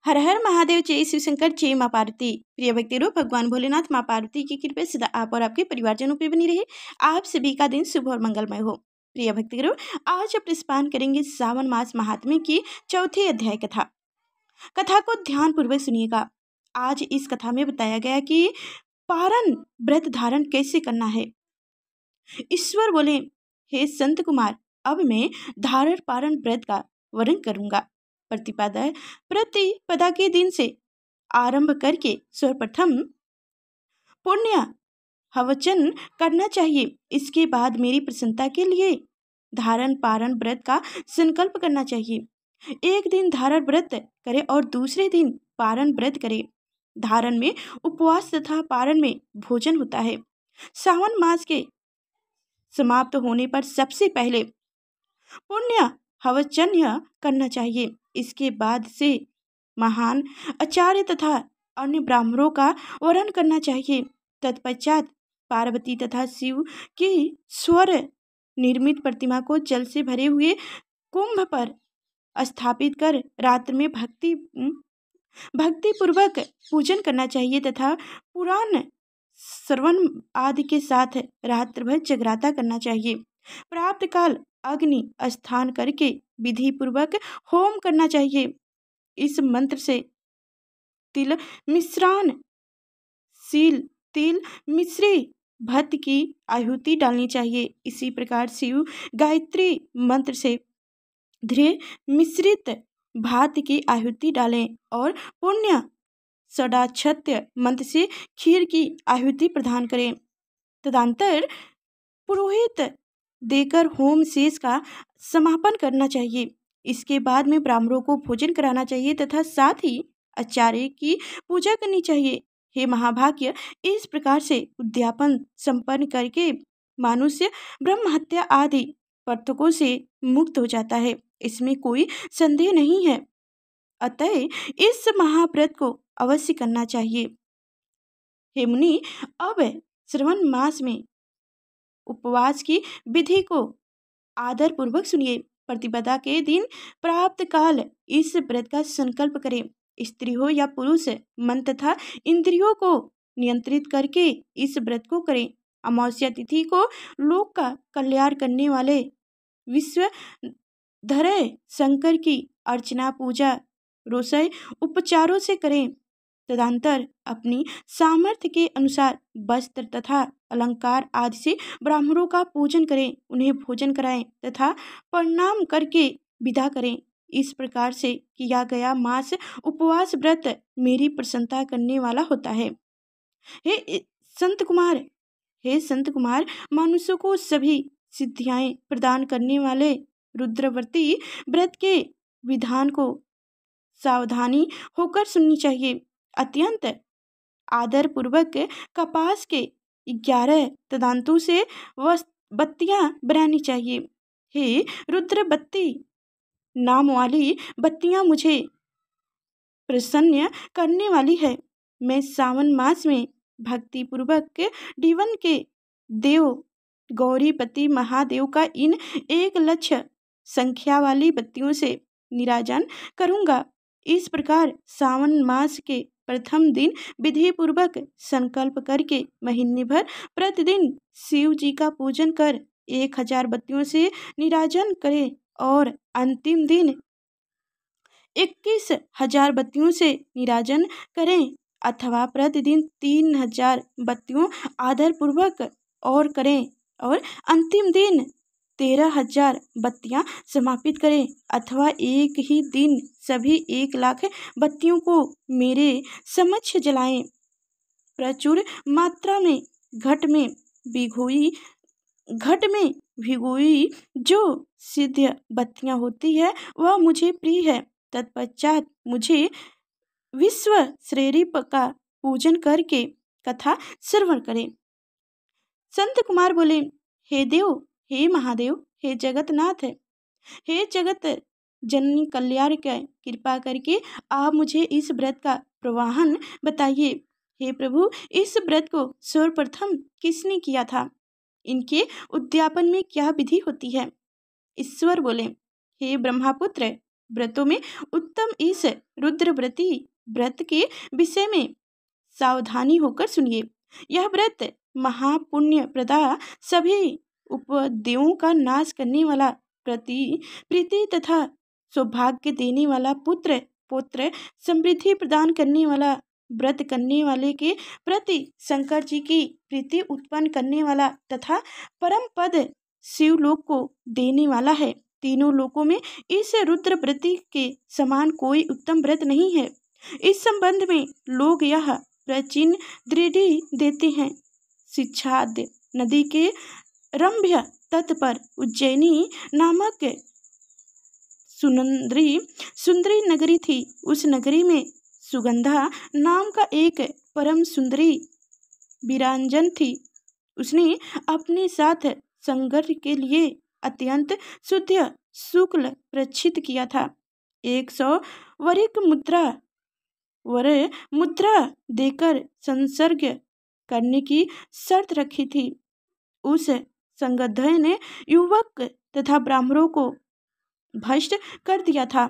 हर हर महादेव, जय शिव शंकर, जय माँ पार्वती। प्रिय भक्ति रूप भगवान भोलेनाथ माँ पार्वती की कृपा सदा आप और आपके परिवारजनों पर बनी रहे। आप सभी का दिन शुभ और मंगलमय हो। प्रिय भक्ति रूप आज आप स्पान करेंगे सावन मास महात्म्य की चौथी अध्याय कथा को ध्यान पूर्वक सुनिएगा। आज इस कथा में बताया गया कि पारण व्रत धारण कैसे करना है। ईश्वर बोले, हे संत कुमार, अब मैं धारण पारण व्रत का वर्णन करूंगा। प्रतिपदा के दिन से आरंभ करके सर्वप्रथम पुण्य हवचन करना चाहिए। इसके बाद मेरी प्रसन्नता के लिए धारण पारण व्रत का संकल्प करना चाहिए। एक दिन धारण व्रत करे और दूसरे दिन पारण व्रत करे। धारण में उपवास तथा पारण में भोजन होता है। सावन मास के समाप्त होने पर सबसे पहले पुण्य हवचन्य करना चाहिए। इसके बाद से महान आचार्य तथा अन्य ब्राह्मणों का वरण करना चाहिए। तत्पश्चात पार्वती तथा शिव की स्वर निर्मित प्रतिमा को जल से भरे हुए कुंभ पर स्थापित कर रात्र में भक्ति पूर्वक पूजन करना चाहिए तथा पुराण श्रवण आदि के साथ रात्र भर जगराता करना चाहिए। प्राप्त काल अग्नि स्थान करके विधि पूर्वक होम करना चाहिए। इस मंत्र से तिल मिश्री भक्त की आहुति डालनी चाहिए। इसी प्रकार शिव गायत्री मंत्र से धीरे मिश्रित भात की आहुति डालें और पुण्य षडाक्षत्य मंत्र से खीर की आहुति प्रदान करें। तदंतर पुरोहित देकर होम शेष का समापन करना चाहिए। इसके बाद में ब्राह्मणों को भोजन कराना चाहिए तथा साथ ही आचार्य की पूजा करनी चाहिए। हे महाभाग्य, इस प्रकार से उद्यापन संपन्न करके मनुष्य ब्रह्म हत्या आदि पातकों से मुक्त हो जाता है। इसमें कोई संदेह नहीं है। अतः इस महाव्रत को अवश्य करना चाहिए। हे मुनि, अब श्रवण मास में उपवास की विधि को आदर पूर्वक सुनिए। प्रतिपदा के दिन प्राप्त काल इस व्रत का संकल्प करें। स्त्री हो या पुरुष मन तथा इंद्रियों को नियंत्रित करके इस व्रत को करें। अमावस्या तिथि को लोक का कल्याण करने वाले विश्वधरे शंकर की अर्चना पूजा रोषय उपचारों से करें। तदंतर अपनी सामर्थ्य के अनुसार वस्त्र तथा अलंकार आदि से ब्राह्मणों का पूजन करें, उन्हें भोजन कराएं तथा प्रणाम करके विदा करें। इस प्रकार से किया गया मास उपवास व्रत मेरी प्रसन्नता करने वाला होता है। हे संत कुमार, मनुष्यों को सभी सिद्धियां प्रदान करने वाले रुद्रवर्ती व्रत के विधान को सावधानी होकर सुननी चाहिए। अत्यंत आदर पूर्वक कपास के 11 तदांतों से बत्तियां बनानी चाहिए। हे रुद्र बत्ती नाम वाली बत्तियां मुझे प्रसन्न करने वाली है। मैं सावन मास में भक्ति पूर्वक जीवन के देव गौरीपति महादेव का इन 1,00,000 संख्या वाली बत्तियों से निराजन करूंगा। इस प्रकार सावन मास के प्रथम दिन विधि पूर्वक संकल्प करके महीने भर प्रतिदिन शिव जी का पूजन कर 1,000 बत्तियों से निराजन करें और अंतिम दिन 21,000 बत्तियों से निराजन करें अथवा प्रतिदिन 3,000 बत्तियों आदर पूर्वक और करें और अंतिम दिन 13,000 बत्तियां समापित करें अथवा एक ही दिन सभी 1,00,000 बत्तियों को मेरे समक्ष जलाएं। प्रचुर मात्रा में घट में भिगोई जो सिद्ध बत्तियां होती है वह मुझे प्रिय है। तत्पश्चात मुझे विश्व श्रेणी का पूजन करके कथा श्रवण करें। संत कुमार बोले, हे देव, हे महादेव, हे जगतनाथ, हे जगत जननी कल्याण का कृपा करके आप मुझे इस व्रत का प्रवाहन बताइए। हे प्रभु, इस व्रत को सर्वप्रथम किसने किया था? इनके उद्यापन में क्या विधि होती है? ईश्वर बोले, हे ब्रह्मपुत्र, व्रतों में उत्तम इस रुद्रव्रती व्रत के विषय में सावधानी होकर सुनिए। यह व्रत महापुण्य प्रदा, सभी उपद्रवों का नाश करने वाला, प्रीति तथा सौभाग्य देने वाला, पुत्र पौत्र समृद्धि प्रदान करने वाला, व्रत करने वाले के प्रति शंकर जी की प्रीति उत्पन्न करने वाला तथा परम पद शिवलोक को देने वाला है। तीनों लोकों में इस रुद्र व्रति के समान कोई उत्तम व्रत नहीं है। इस संबंध में लोग यह प्राचीन दृढ़ि देते हैं। शिक्षाद नदी के रंभ्य तट पर उज्जैनी नामक सुंदरी नगरी थी। उस नगरी में सुगंधा नाम का एक परम सुंदरी वीरांजन थी। उसने अपने साथ संघर्ष के लिए अत्यंत शुद्ध शुक्ल प्रक्षित किया था। 100 वरिक मुद्रा देकर संसर्ग करने की शर्त रखी थी। उस संगध्य ने युवक तथा ब्राह्मणों को भ्रष्ट कर दिया था।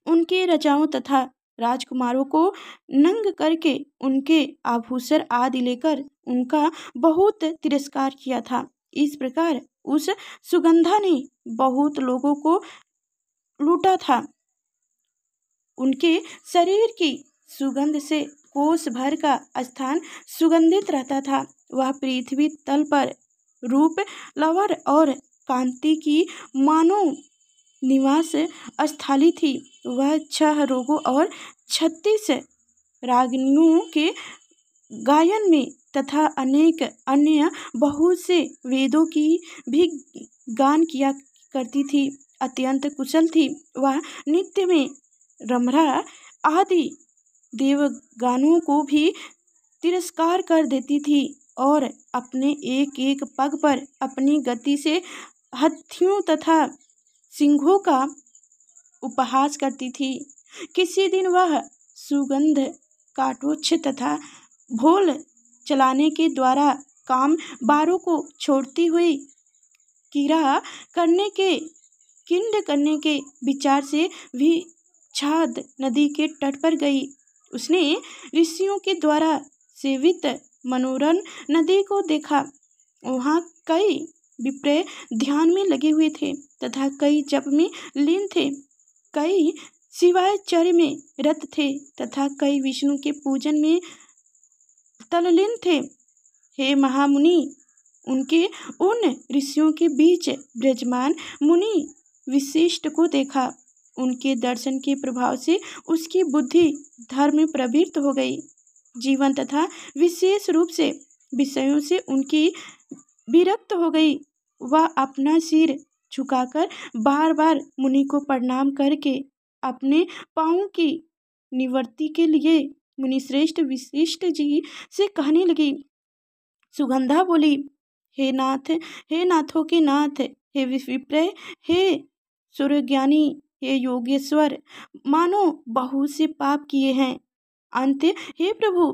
उनके राजाओं तथा राजकुमारों को नंग करके उनके आभूषण आदि लेकर उनका बहुत तिरस्कार किया था। इस प्रकार उस सुगंधा ने बहुत लोगों को लूटा था। उनके शरीर की सुगंध से कोस भर का स्थान सुगंधित रहता था। वह पृथ्वी तल पर रूप, लवर और कांति की मानो निवास स्थली थी। वह 6 रोगों और 36 रागनियों के गायन में तथा अनेक अन्य बहुत से वेदों की भी गान किया करती थी। अत्यंत कुशल थी। वह नित्य में रमरा आदि देवगानों को भी तिरस्कार कर देती थी और अपने एक एक पग पर अपनी गति से हाथियों तथा सिंहों का उपहास करती थी। किसी दिन वह सुगंध काटोच्छ तथा भोल चलाने के द्वारा काम बारों को छोड़ती हुई किंड करने के विचार से विषाद नदी के तट पर गई। उसने ऋषियों के द्वारा सेवित मनोरम नदी को देखा। वहाँ कई विप्र ध्यान में लगे हुए थे तथा कई जप में लीन थे। कई शिवाचर्य में रत थे तथा कई विष्णु के पूजन में तल्लीन थे। हे महामुनि, उनके उन ऋषियों के बीच विराजमान मुनि वशिष्ठ को देखा। उनके दर्शन के प्रभाव से उसकी बुद्धि धर्म में प्रवृत्त हो गई। जीवन तथा विशेष रूप से विषयों से उनकी विरक्त हो गई। वह अपना सिर झुकाकर बार बार मुनि को प्रणाम करके अपने पाँव की निवृत्ति के लिए मुनिश्रेष्ठ वशिष्ठ जी से कहने लगी। सुगंधा बोली, हे नाथ, हे नाथों के नाथ, हे विप्र, हे सूर्यज्ञानी, हे योगेश्वर, मानो बहुत से पाप किए हैं। अंत, हे प्रभु,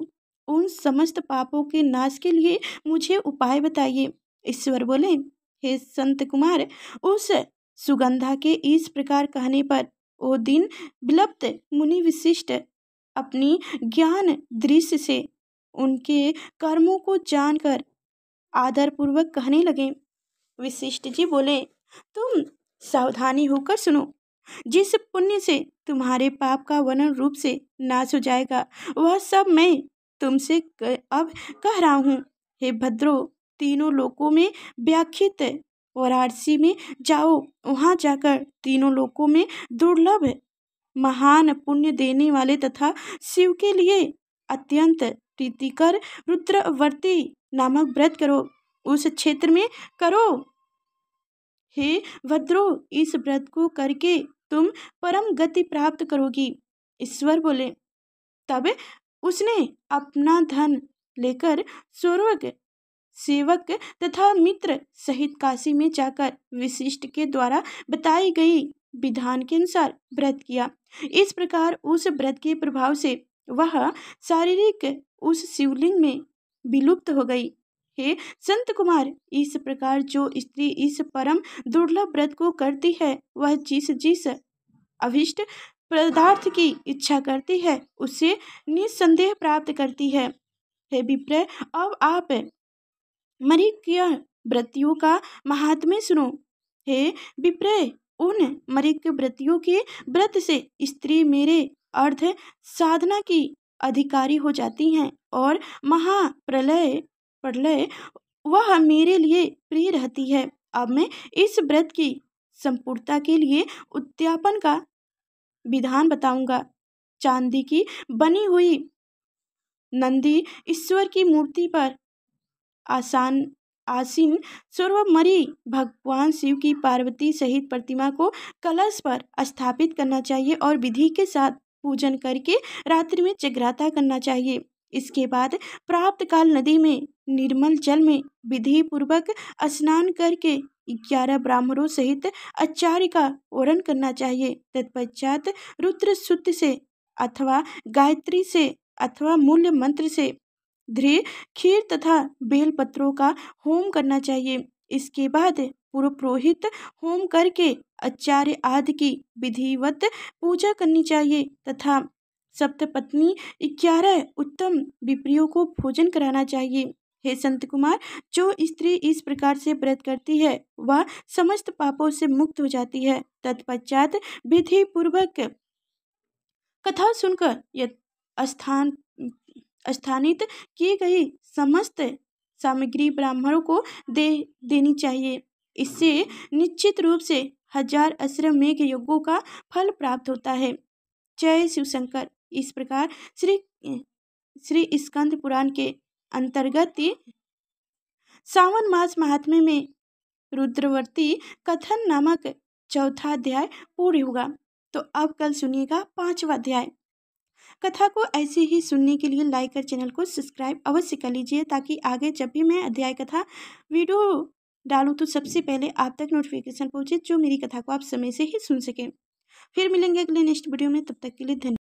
उन समस्त पापों के नाश के लिए मुझे उपाय बताइए। ईश्वर बोले, हे संत कुमार, उस सुगंधा के इस प्रकार कहने पर वो दिन विलप्त मुनि वशिष्ठ अपनी ज्ञान दृष्टि से उनके कर्मों को जानकर आदरपूर्वक कहने लगे। वशिष्ठ जी बोले, तुम सावधानी होकर सुनो। जिस पुण्य से तुम्हारे पाप का वर्णन रूप से नाश हो जाएगा, वह सब मैं तुमसे अब कह रहा हूँ। हे भद्रो, तीनों लोकों में व्याख्यित वाराणसी में जाओ। वहाँ जाकर तीनों लोकों में दुर्लभ महान पुण्य देने वाले तथा शिव के लिए अत्यंत प्रीतिकर रुद्रवर्ती नामक व्रत करो। उस क्षेत्र में करो। हे भद्रो, इस व्रत को करके तुम परम गति प्राप्त करोगी। ईश्वर बोले, तब उसने अपना धन लेकर स्वर्ग सेवक तथा मित्र सहित काशी में जाकर वशिष्ठ के द्वारा बताई गई विधान के अनुसार व्रत किया। इस प्रकार उस व्रत के प्रभाव से वह शारीरिक उस शिवलिंग में विलुप्त हो गई। हे संत कुमार, इस प्रकार जो स्त्री इस परम दुर्लभ व्रत को करती है, वह जिस अभिष्ट पदार्थ की इच्छा करती है उसे निस्संदेह प्राप्त करती है। हे विप्र, अब आप मरीक्य व्रतियों का महात्म्य सुनो। हे विप्र, उन मरीक्य व्रतियों के व्रत से स्त्री मेरे अर्ध साधना की अधिकारी हो जाती हैं और महाप्रलय प्रलय वह मेरे लिए प्रिय रहती है। अब मैं इस व्रत की संपूर्णता के लिए उद्यापन का विधान बताऊंगा। चांदी की बनी हुई नंदी ईश्वर की मूर्ति पर आसीन सर्वमरी भगवान शिव की पार्वती सहित प्रतिमा को कलश पर स्थापित करना चाहिए और विधि के साथ पूजन करके रात्रि में जगराता करना चाहिए। इसके बाद प्राप्त काल नदी में निर्मल जल में विधि पूर्वक स्नान करके 11 ब्राह्मणों सहित आचार्य का वरण करना चाहिए। तत्पश्चात रुद्र सूक्त से अथवा गायत्री से अथवा मूल्य मंत्र से धृ खीर तथा बेल पत्रों का होम करना चाहिए। इसके बाद पूर्व पुरोहित होम करके आचार्य आदि की विधिवत पूजा करनी चाहिए तथा सप्तपत्नी 11 उत्तम विप्रियों को भोजन कराना चाहिए। हे संत कुमार, जो स्त्री इस प्रकार से व्रत करती है वह समस्त पापों से मुक्त हो जाती है। तत्पश्चात विधि पूर्वक कथा सुनकर स्थानित की गई समस्त सामग्री ब्राह्मणों को देनी चाहिए। इससे निश्चित रूप से 1000 अश्रम मेघ यज्ञों का फल प्राप्त होता है। जय शिव शंकर। इस प्रकार श्री स्कंद पुराण के अंतर्गत सावन मास महात्म्य में रुद्रवर्ती कथन नामक चौथा अध्याय पूर्ण होगा। तो अब कल सुनिएगा 5वां अध्याय। कथा को ऐसे ही सुनने के लिए लाइक और चैनल को सब्सक्राइब अवश्य कर लीजिए ताकि आगे जब भी मैं अध्याय कथा वीडियो डालूं तो सबसे पहले आप तक नोटिफिकेशन पहुंचे, जो मेरी कथा को आप समय से ही सुन सकें। फिर मिलेंगे अगले नेक्स्ट वीडियो में, तब तक के लिए धन्यवाद।